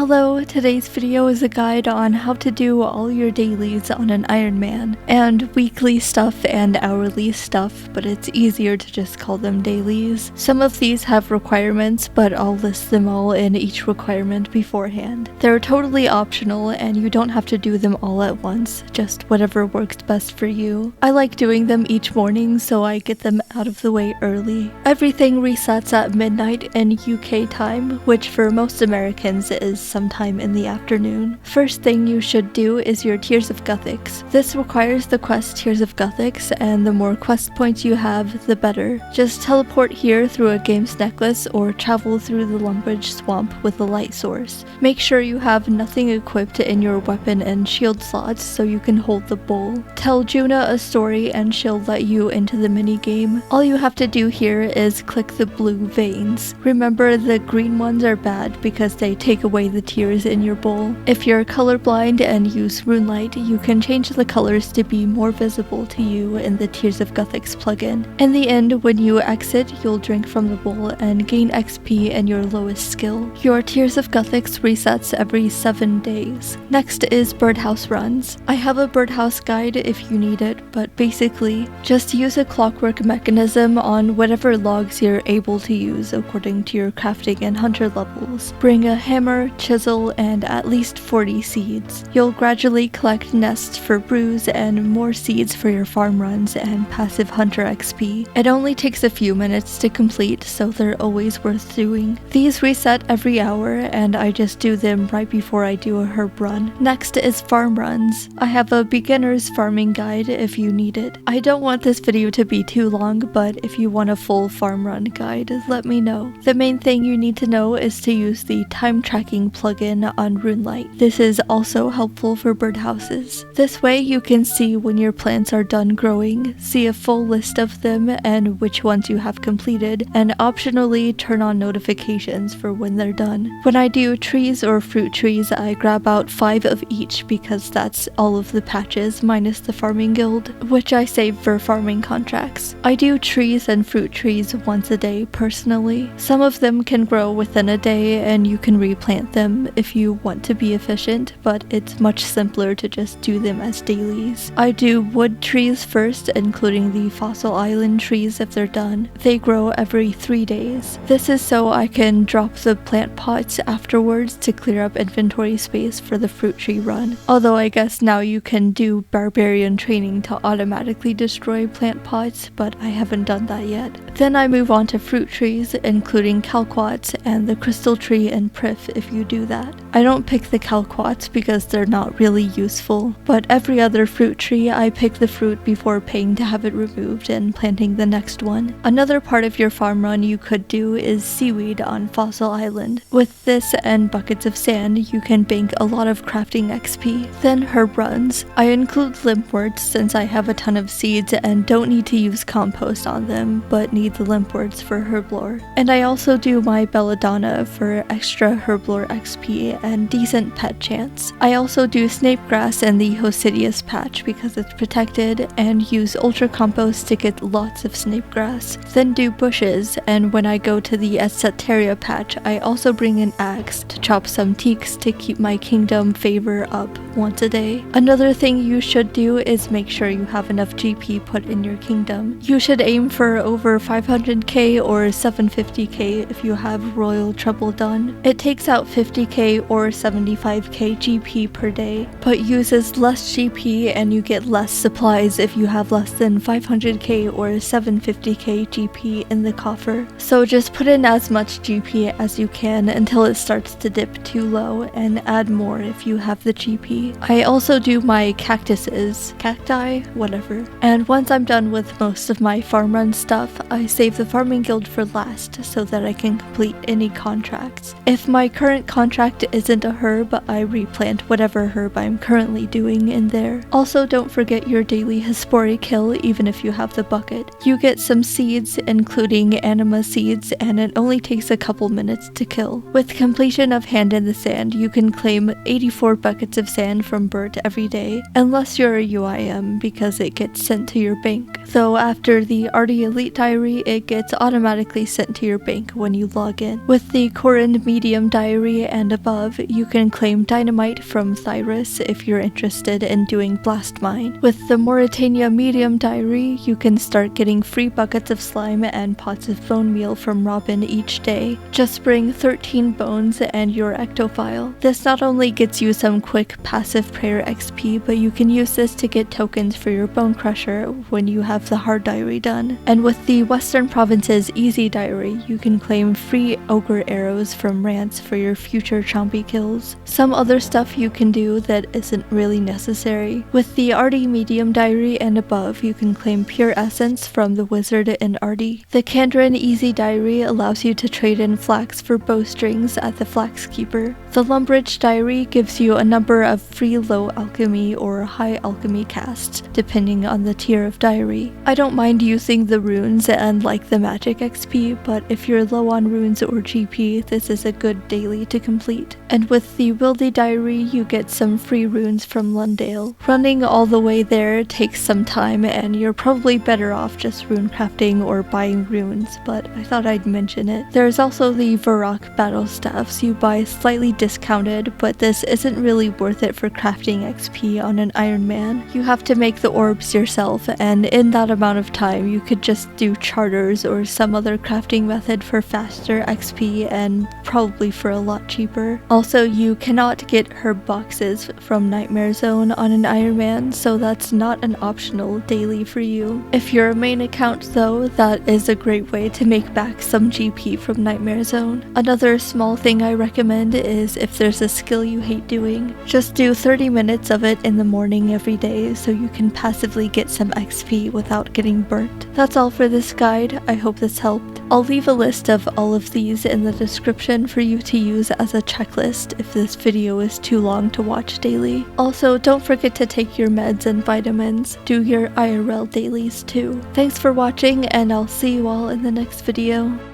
Hello, today's video is a guide on how to do all your dailies on an Ironman, and weekly stuff and hourly stuff, but it's easier to just call them dailies. Some of these have requirements, but I'll list them all in each requirement beforehand. They're totally optional and you don't have to do them all at once, just whatever works best for you. I like doing them each morning so I get them out of the way early. Everything resets at midnight in UK time, which for most Americans is sometime in the afternoon. First thing you should do is your Tears of Guthix. This requires the quest Tears of Guthix, and the more quest points you have, the better. Just teleport here through a game's necklace or travel through the Lumbridge swamp with a light source. Make sure you have nothing equipped in your weapon and shield slots so you can hold the bowl. Tell Juna a story and she'll let you into the minigame. All you have to do here is click the blue veins. Remember, the green ones are bad because they take away the tears in your bowl. If you're colorblind and use RuneLight, you can change the colors to be more visible to you in the Tears of Guthix plugin. In the end, when you exit, you'll drink from the bowl and gain XP and your lowest skill. Your Tears of Guthix resets every 7 days. Next is Birdhouse runs. I have a Birdhouse guide if you need it, but basically, just use a clockwork mechanism on whatever logs you're able to use according to your crafting and hunter levels. Bring a hammer, chisel, and at least 40 seeds. You'll gradually collect nests for brews and more seeds for your farm runs and passive hunter XP. It only takes a few minutes to complete, so they're always worth doing. These reset every hour, and I just do them right before I do a herb run. Next is farm runs. I have a beginner's farming guide if you need it. I don't want this video to be too long, but if you want a full farm run guide, let me know. The main thing you need to know is to use the time tracking plugin on RuneLight. This is also helpful for birdhouses. This way you can see when your plants are done growing, see a full list of them and which ones you have completed, and optionally turn on notifications for when they're done. When I do trees or fruit trees, I grab out 5 of each because that's all of the patches minus the farming guild, which I save for farming contracts. I do trees and fruit trees once a day personally. Some of them can grow within a day and you can replant them if you want to be efficient, but it's much simpler to just do them as dailies. I do wood trees first, including the fossil island trees if they're done. They grow every 3 days. This is so I can drop the plant pots afterwards to clear up inventory space for the fruit tree run. Although I guess now you can do barbarian training to automatically destroy plant pots, but I haven't done that yet. Then I move on to fruit trees, including calquats and the crystal tree and priff if you do that. I don't pick the calquats because they're not really useful, but every other fruit tree I pick the fruit before paying to have it removed and planting the next one. Another part of your farm run you could do is seaweed on Fossil Island. With this and buckets of sand, you can bank a lot of crafting XP. Then herb runs. I include limpworts since I have a ton of seeds and don't need to use compost on them, but need the limpworts for herblore. And I also do my belladonna for extra herblore XP and decent pet chance. I also do snapegrass and the Hosidius patch because it's protected, and use ultra compost to get lots of snapegrass. Then do bushes, and when I go to the Etcetera patch, I also bring an axe to chop some teaks to keep my kingdom favor up once a day. Another thing you should do is make sure you have enough GP put in your kingdom. You should aim for over 500k or 750k if you have royal trouble done. It takes out 50k or 75k GP per day, but uses less GP and you get less supplies if you have less than 500k or 750k GP in the coffer. So just put in as much GP as you can until it starts to dip too low, and add more if you have the GP. I also do my cactuses, cacti, whatever. And once I'm done with most of my farm run stuff, I save the farming guild for last so that I can complete any contracts. If my current contract isn't a herb, I replant whatever herb I'm currently doing in there. Also, don't forget your daily Hespori kill even if you have the bucket. You get some seeds, including anima seeds, and it only takes a couple minutes to kill. With completion of Hand in the Sand, you can claim 84 buckets of sand sand from Bert every day, unless you're a UIM because it gets sent to your bank. Though after the Artie Elite Diary, it gets automatically sent to your bank when you log in. With the Corin Medium Diary and above, you can claim Dynamite from Thyrus if you're interested in doing Blast Mine. With the Mauritania Medium Diary, you can start getting free buckets of slime and pots of bone meal from Robin each day. Just bring 13 bones and your ectophile. This not only gets you some quick passive prayer XP, but you can use this to get tokens for your bone crusher when you have the hard diary done. And with the Western Province's Easy Diary, you can claim free ogre arrows from rants for your future chompy kills. Some other stuff you can do that isn't really necessary. With the Artie Medium Diary and above, you can claim pure essence from the wizard and Artie. The Kandran Easy Diary allows you to trade in flax for bowstrings at the Flax Keeper. The Lumbridge Diary gives you a number of free low alchemy or high alchemy casts, depending on the tier of diary. I don't mind using the runes and like the magic XP, but if you're low on runes or GP, this is a good daily to complete. And with the Wildy Diary, you get some free runes from Lundail. Running all the way there takes some time, and you're probably better off just rune crafting or buying runes, but I thought I'd mention it. There's also the Varrock battle staffs you buy slightly discounted, but this isn't really worth it for crafting XP on an Ironman. You have to make the orbs yourself, and in that amount of time you could just do charters or some other crafting method for faster XP and probably for a lot cheaper. Also, you cannot get herb boxes from Nightmare Zone on an Ironman, so that's not an optional daily for you. If you're a main account though, that is a great way to make back some GP from Nightmare Zone. Another small thing I recommend is if there's a skill you hate doing, just do 30 minutes of it in the morning every day so you can passively get some XP without getting burnt. That's all for this guide. I hope this helped. I'll leave a list of all of these in the description for you to use as a checklist if this video is too long to watch daily. Also, don't forget to take your meds and vitamins. Do your IRL dailies too. Thanks for watching, and I'll see you all in the next video.